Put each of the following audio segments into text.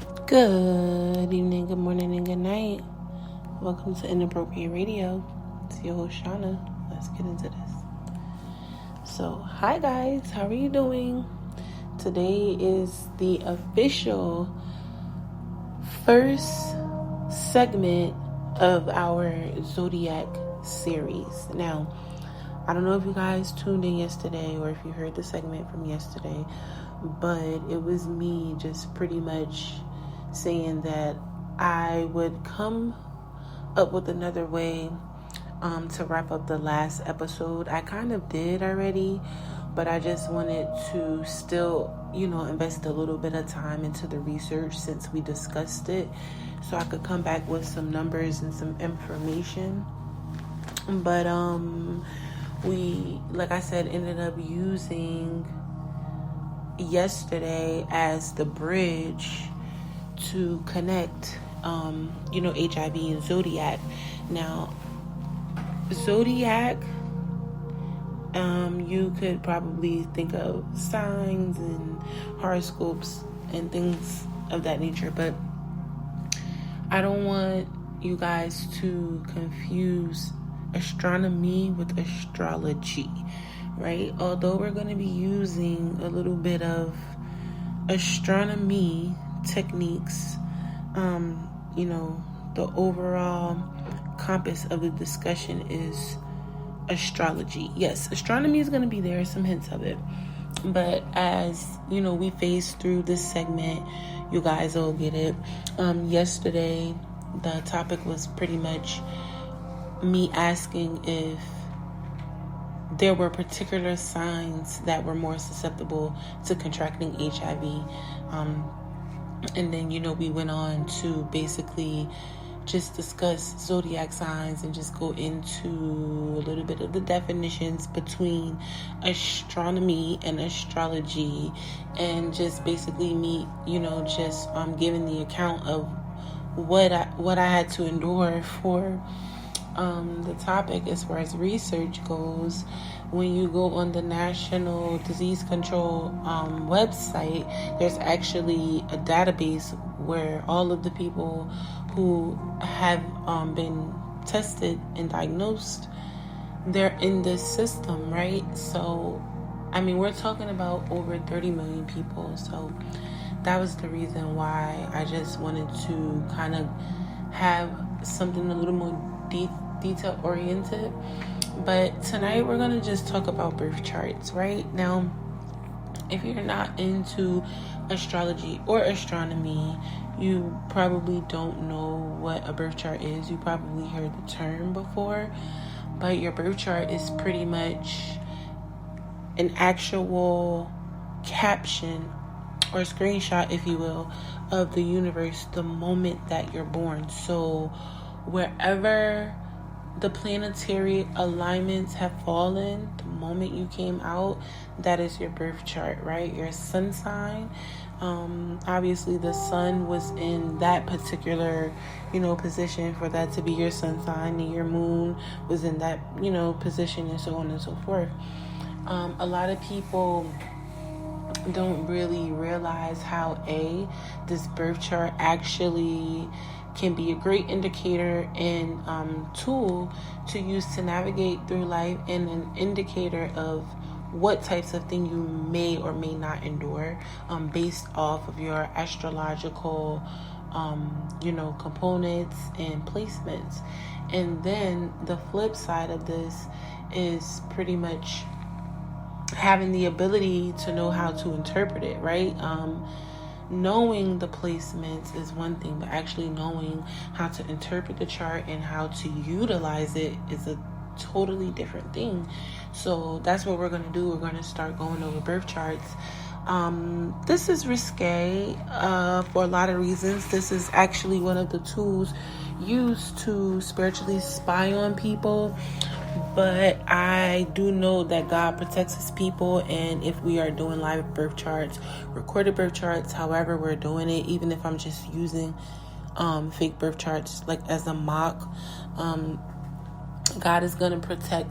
Good evening, good morning, and good night. Welcome to Inappropriate Radio. It's your host, Shauna. Let's get into this. So, hi guys, how are you doing? Today is the official first segment of our Zodiac series. Now, I don't know if you guys tuned in yesterday or if you heard the segment from yesterday, but it was me just pretty much saying that I would come up with another way to wrap up the last episode. I kind of did already, but I just wanted to still, invest a little bit of time into the research since we discussed it, so I could come back with some numbers and some information. But we, like I said, ended up using yesterday as the bridge to connect, HIV and Zodiac. Now, Zodiac, you could probably think of signs and horoscopes and things of that nature, but I don't want you guys to confuse astronomy with astrology, right? Although we're going to be using a little bit of astronomy techniques, the overall compass of the discussion is astrology. Yes, astronomy is going to be there, some hints of it, but as we phase through this segment, you guys will get it. Yesterday the topic was pretty much me asking if there were particular signs that were more susceptible to contracting HIV. And then, we went on to basically just discuss zodiac signs and just go into a little bit of the definitions between astronomy and astrology, and just basically me, giving the account of what I had to endure for the topic. As far as research goes, when you go on the National Disease Control website, there's actually a database where all of the people who have been tested and diagnosed, they're in this system, right? So, we're talking about over 30 million people. So that was the reason why I just wanted to kind of have something a little more detail oriented. But tonight we're going to just talk about birth charts. Right now, if you're not into astrology or astronomy, you probably don't know what a birth chart is. You probably heard the term before, but your birth chart is pretty much an actual caption or screenshot, if you will, of the universe the moment that you're born. So wherever the planetary alignments have fallen the moment you came out, that is your birth chart, right? Your sun sign. Obviously the sun was in that particular, position for that to be your sun sign, and your moon was in that, position, and so on and so forth. A lot of people don't really realize how this birth chart actually can be a great indicator and tool to use to navigate through life, and an indicator of what types of thing you may or may not endure based off of your astrological components and placements. And then the flip side of this is pretty much having the ability to know how to interpret it, right? Knowing the placements is one thing, but actually knowing how to interpret the chart and how to utilize it is a totally different thing. So that's what we're going to do. We're going to start going over birth charts. This is risque for a lot of reasons. This is actually one of the tools used to spiritually spy on people. But I do know that God protects his people, and if we are doing live birth charts, recorded birth charts, however we're doing it, even if I'm just using fake birth charts like as a mock, God is going to protect,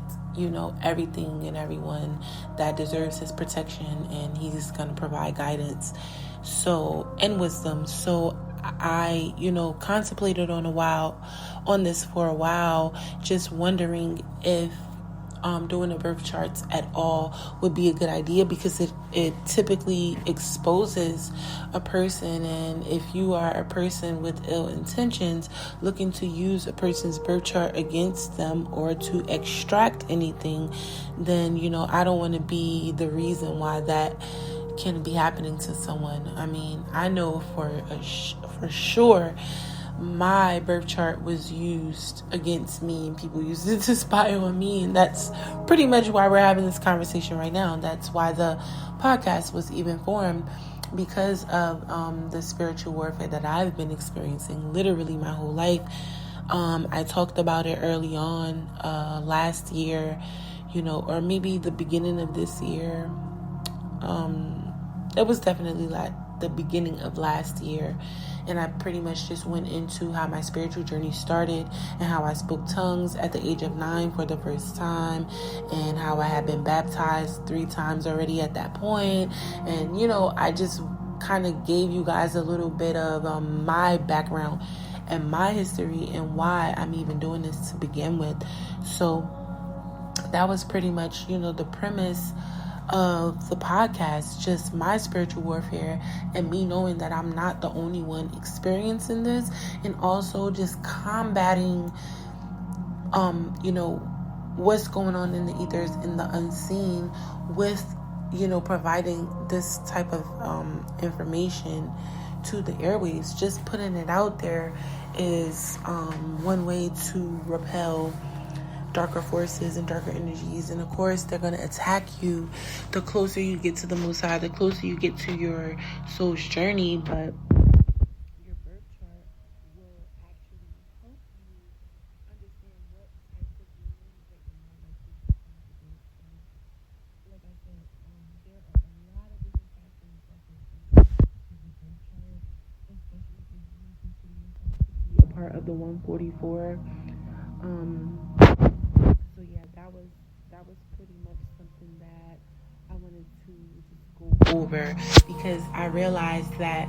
everything and everyone that deserves his protection, and he's going to provide guidance. and wisdom. So I, contemplated on this for a while, just wondering if doing the birth charts at all would be a good idea, because it typically exposes a person. And if you are a person with ill intentions looking to use a person's birth chart against them or to extract anything, then I don't want to be the reason why that can be happening to someone. I mean, I know for sure my birth chart was used against me, and people used it to spy on me, and that's pretty much why we're having this conversation right now. That's why the podcast was even formed, because of the spiritual warfare that I've been experiencing literally my whole life. I talked about it early on last year, or maybe the beginning of this year. It was definitely like the beginning of last year, and I pretty much just went into how my spiritual journey started, and how I spoke tongues at the age of 9 for the first time, and how I had been baptized 3 times already at that point. And I just kind of gave you guys a little bit of my background and my history and why I'm even doing this to begin with. So that was pretty much the premise of the podcast, just my spiritual warfare and me knowing that I'm not the only one experiencing this, and also just combating what's going on in the ethers, in the unseen, with providing this type of information to the airwaves. Just putting it out there is one way to repel darker forces and darker energies. And of course, they're going to attack you the closer you get to the Most High, the closer you get to your soul's journey. But your birth chart will actually help you understand what types of beings that you're more likely to come up against. And like I said, there are a lot of different factors that can impact your birth chart, especially if you consider yourself to be a part of the 144. So yeah, that was pretty much something that I wanted to just go over, because I realized that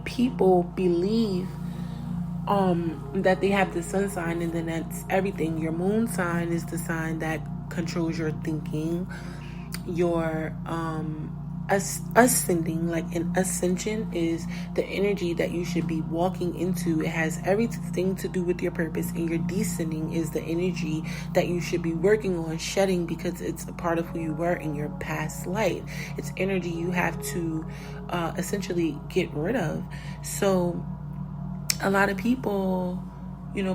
people believe that they have the sun sign, and then that's everything. Your moon sign is the sign that controls your thinking. Your ascending, like an ascension, is the energy that you should be walking into. It has everything to do with your purpose. And your descending is the energy that you should be working on shedding, because it's a part of who you were in your past life. It's energy you have to essentially get rid of. So a lot of people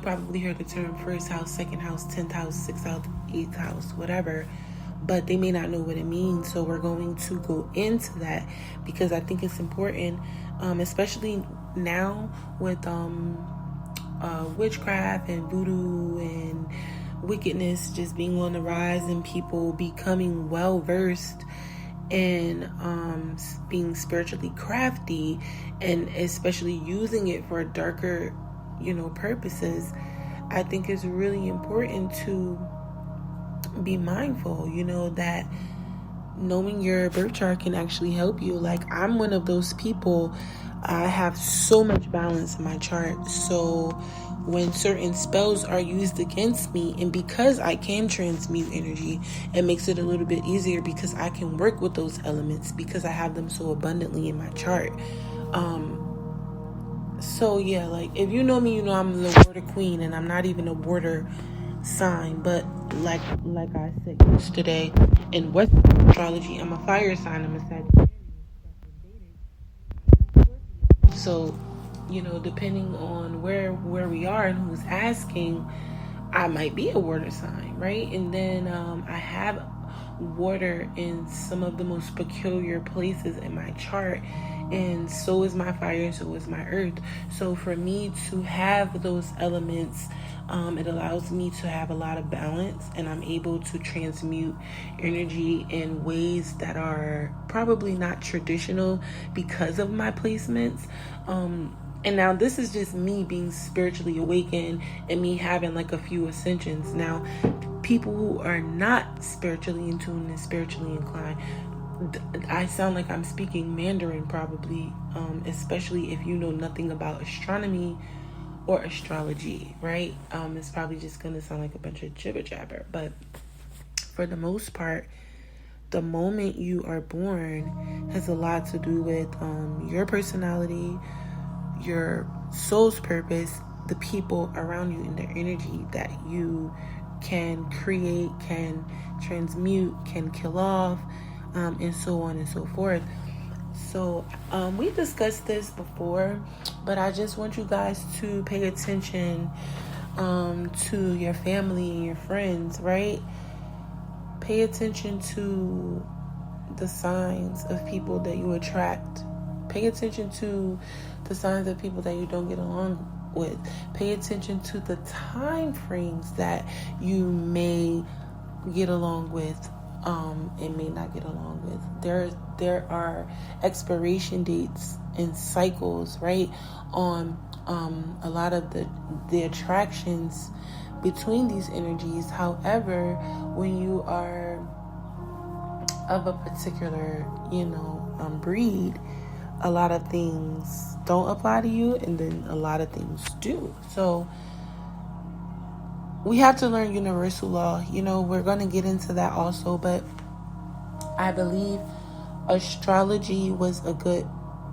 probably heard the term first house, second house, 10th house, 6th house, 8th house, whatever, but they may not know what it means. So we're going to go into that, because I think it's important, especially now with witchcraft and voodoo and wickedness just being on the rise, and people becoming well versed in being spiritually crafty, and especially using it for darker purposes. I think it's really important to be mindful, that knowing your birth chart can actually help you. Like, I'm one of those people. I have so much balance in my chart. So when certain spells are used against me, and because I can transmute energy, it makes it a little bit easier, because I can work with those elements because I have them so abundantly in my chart. So yeah, like, if you know me, you know I'm the water queen, and I'm not even a water sign, but like I said yesterday, in Western astrology, I'm a fire sign. I'm a Sagittarius. So, depending on where we are and who's asking, I might be a water sign, right? And then I have water in some of the most peculiar places in my chart, and so is my fire, and so is my earth. So for me to have those elements, it allows me to have a lot of balance, and I'm able to transmute energy in ways that are probably not traditional because of my placements. And now this is just me being spiritually awakened and me having like a few ascensions. Now, people who are not spiritually in tune and spiritually inclined, I sound like I'm speaking Mandarin probably, especially if you know nothing about astronomy or astrology, right? It's probably just gonna sound like a bunch of jibber jabber. But for the most part, the moment you are born has a lot to do with your personality, your soul's purpose, the people around you, and the energy that you can create, can transmute, can kill off, and so on and so forth. So we discussed this before, but I just want you guys to pay attention to your family and your friends, right? Pay attention to the signs of people that you attract. Pay attention to the signs of people that you don't get along with. Pay attention to the time frames that you may get along with and may not get along with. There are expiration dates and cycles, right, on a lot of the attractions between these energies. However, when you are of a particular, breed, a lot of things don't apply to you, and then a lot of things do. So we have to learn universal law. We're going to get into that also, but I believe astrology was a good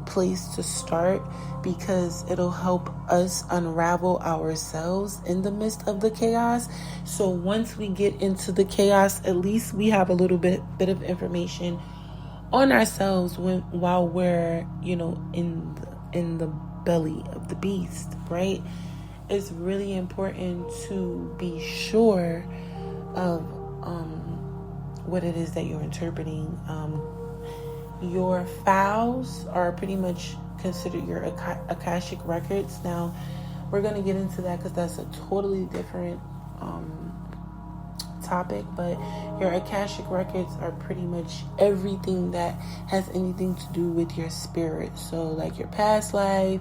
place to start because it'll help us unravel ourselves in the midst of the chaos. So once we get into the chaos, at least we have a little bit of information on ourselves while we're, in the belly of the beast, right? It's really important to be sure of what it is that you're interpreting. Your files are pretty much considered your Akashic records. Now, we're going to get into that because that's a totally different topic, but your Akashic records are pretty much everything that has anything to do with your spirit. So like your past life,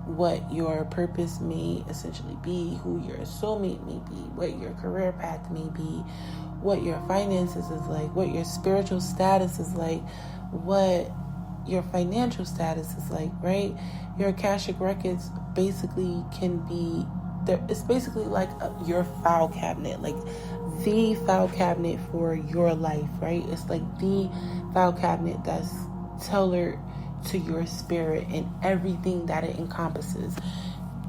what your purpose may essentially be, who your soulmate may be, what your career path may be, what your finances is like, what your spiritual status is like, what your financial status is like, right? Your Akashic records basically can be there. It's basically like your file cabinet, like the file cabinet for your life, right? It's like the file cabinet that's tailored to your spirit and everything that it encompasses.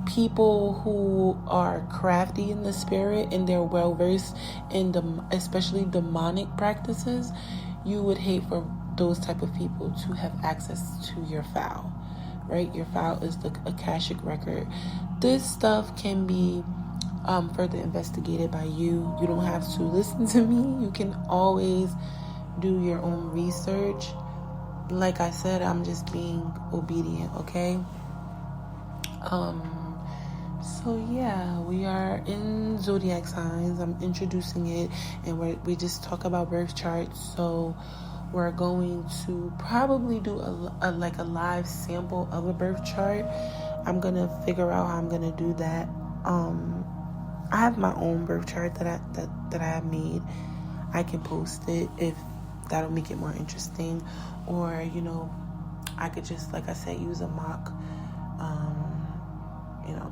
People who are crafty in the spirit and they're well versed in especially demonic practices, you would hate for those type of people to have access to your file, right? Your file is the Akashic record. This stuff can be further investigated by you. You don't have to listen to me. You can always do your own research. Like I said, I'm just being obedient, okay? So yeah, we are in zodiac signs. I'm introducing it, and we just talk about birth charts. So we're going to probably do a live sample of a birth chart. I'm gonna figure out how I'm gonna do that. I have my own birth chart that I have made. I can post it if that'll make it more interesting, or I could just, like I said, use a mock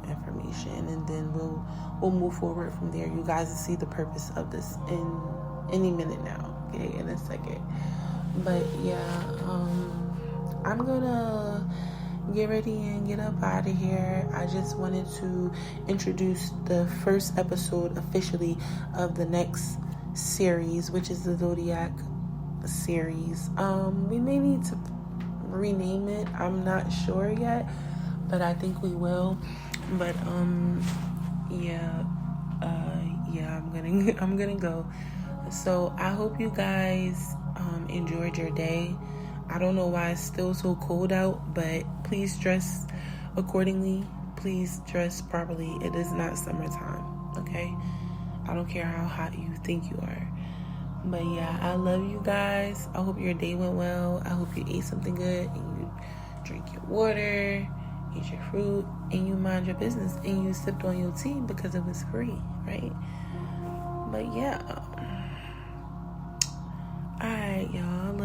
information, and then we'll move forward from there. You guys will see the purpose of this in any minute now, okay, in a second. But yeah, I'm gonna get ready and get up out of here. I just wanted to introduce the first episode officially of the next series, which is the Zodiac series. We may need to rename it. I'm not sure yet, but I think we will. But I'm gonna go. So I hope you guys enjoyed your day. I don't know why it's still so cold out, but please dress accordingly. Please dress properly. It is not summertime, okay? I don't care how hot you think you are. But yeah, I love you guys. I hope your day went well. I hope you ate something good and you drink your water, eat your fruit, and you mind your business and you sipped on your tea because it was free, right? But yeah,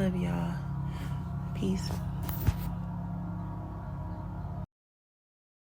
love y'all. Peace.